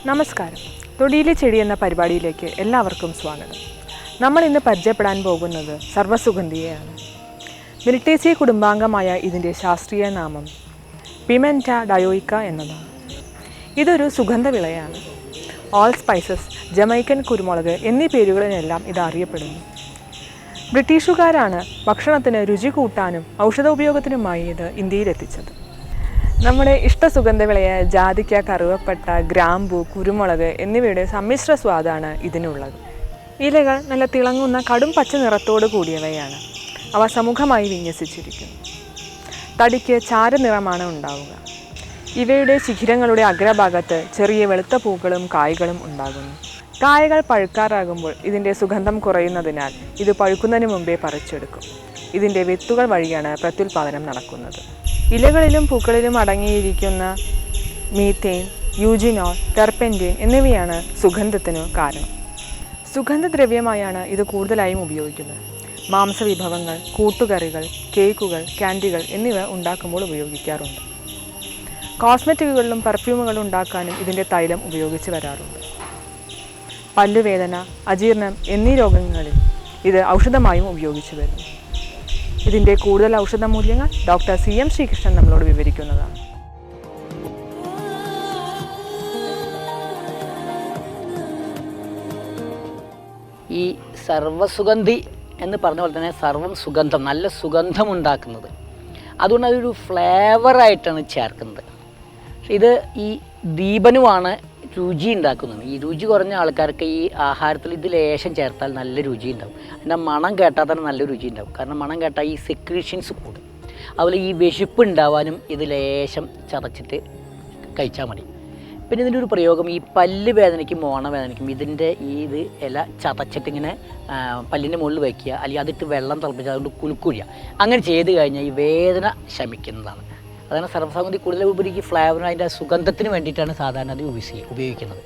നമസ്കാരം. തൊടിയിലെ ചെടി എന്ന പരിപാടിയിലേക്ക് എല്ലാവർക്കും സ്വാഗതം. നമ്മൾ ഇന്ന് പരിചയപ്പെടാൻ പോകുന്നത് സർവ്വസുഗന്ധിയെയാണ്. മിൽട്ടേസിയ കുടുംബാംഗമായ ഇതിൻ്റെ ശാസ്ത്രീയ നാമം പിമെൻറ്റ ഡയോയിക്ക എന്നതാണ്. ഇതൊരു സുഗന്ധവിളയാണ്. ഓൾ സ്പൈസസ്, ജമൈക്കൻ കുരുമുളക് എന്നീ പേരുകളിലെല്ലാം ഇത് അറിയപ്പെടുന്നു. ബ്രിട്ടീഷുകാരാണ് ഭക്ഷണത്തിന് രുചി കൂട്ടാനും ഔഷധ ഉപയോഗത്തിനുമായി ഇത് ഇന്ത്യയിലെത്തിച്ചത്. നമ്മുടെ ഇഷ്ടസുഗന്ധവിളയായ ജാതിക്ക, കറുവപ്പട്ട, ഗ്രാമ്പൂ, കുരുമുളക് എന്നിവയുടെ സമ്മിശ്ര സ്വാദാണ് ഇതിനുള്ളത്. ഇലകൾ നല്ല തിളങ്ങുന്ന കടും പച്ച നിറത്തോടു കൂടിയവയാണ്. അവ സമൂഹമായി വിന്യസിച്ചിരിക്കുന്നു. തടിക്ക് ചാരനിറമാണ് ഉണ്ടാവുക. ഇവയുടെ ശിഖിരങ്ങളുടെ അഗ്രഭാഗത്ത് ചെറിയ വെളുത്ത പൂക്കളും കായ്കളും ഉണ്ടാകുന്നു. കായകൾ പഴുക്കാറാകുമ്പോൾ ഇതിൻ്റെ സുഗന്ധം കുറയുന്നതിനാൽ ഇത് പഴുക്കുന്നതിന് മുമ്പേ പറിച്ചെടുക്കും. ഇതിൻ്റെ വിത്തുകൾ വഴിയാണ് പ്രത്യുൽപാദനം നടക്കുന്നത്. ഇലകളിലും പൂക്കളിലും അടങ്ങിയിരിക്കുന്ന മീഥേൻ, യൂജിനോൾ, ടെർപെൻറ്റീൻ എന്നിവയാണ് സുഗന്ധത്തിനു കാരണം. സുഗന്ധദ്രവ്യമായാണ് ഇത് കൂടുതലായും ഉപയോഗിക്കുന്നത്. മാംസവിഭവങ്ങൾ, കൂട്ടുകറികൾ, കേക്കുകൾ, ക്യാൻഡികൾ എന്നിവ ഉണ്ടാക്കുമ്പോൾ ഉപയോഗിക്കാറുണ്ട്. കോസ്മെറ്റിക്കുകളിലും പെർഫ്യൂമുകളും ഉണ്ടാക്കാനും ഇതിൻ്റെ തൈലം ഉപയോഗിച്ച് വരാറുണ്ട്. പല്ലുവേദന, അജീർണം എന്നീ രോഗങ്ങളിൽ ഇത് ഔഷധമായും ഉപയോഗിച്ചു വരുന്നു. ഇതിൻ്റെ കൂടുതൽ ഔഷധ മൂല്യങ്ങൾ ഡോക്ടർ CM ശ്രീകൃഷ്ണൻ നമ്മളോട് വിവരിക്കുന്നതാണ്. ഈ സർവ്വസുഗന്ധി എന്ന് പറഞ്ഞ പോലെ തന്നെ സർവ്വം സുഗന്ധം, നല്ല സുഗന്ധം ഉണ്ടാക്കുന്നത്. അതുകൊണ്ട് അതൊരു ഫ്ലേവറായിട്ടാണ് ചേർക്കുന്നത്. ഇത് ഈ ദീപനുമാണ് രുചി ഉണ്ടാക്കുന്നത്. ഈ രുചി കുറഞ്ഞ ആൾക്കാർക്ക് ഈ ആഹാരത്തിൽ ഇത് ലേശം ചേർത്താൽ നല്ല രുചി ഉണ്ടാവും. അതിൻ്റെ മണം കേട്ടാൽ തന്നെ നല്ല രുചി ഉണ്ടാവും. കാരണം മണം കേട്ടാൽ ഈ സെക്രീഷൻസ് കൂടും. അതുപോലെ ഈ വിശപ്പ് ഉണ്ടാവാനും ഇത് ലേശം ചതച്ചിട്ട് കഴിച്ചാൽ മതി. പിന്നെ ഇതിൻ്റെ ഒരു പ്രയോഗം ഈ പല്ല് വേദനയ്ക്കും മോണവേദനയ്ക്കും ഇതിൻ്റെ ഇത് ഇല ചതച്ചിട്ട് ഇങ്ങനെ പല്ലിൻ്റെ മുകളിൽ വയ്ക്കുക, അല്ലെങ്കിൽ അതിട്ട് വെള്ളം തിളപ്പിച്ച് അതുകൊണ്ട് കുലുക്കുക. അങ്ങനെ ചെയ്ത് കഴിഞ്ഞാൽ ഈ വേദന ശമിക്കുന്നതാണ്. അതാണ് സർവ്വസുഗന്ധി കൂടുതൽ ഉപരി ഫ്ലേവറിന് അതിൻ്റെ സുഗന്ധത്തിന് വേണ്ടിയിട്ടാണ് സാധാരണ അത് ഉപയോഗിക്കുന്നത്.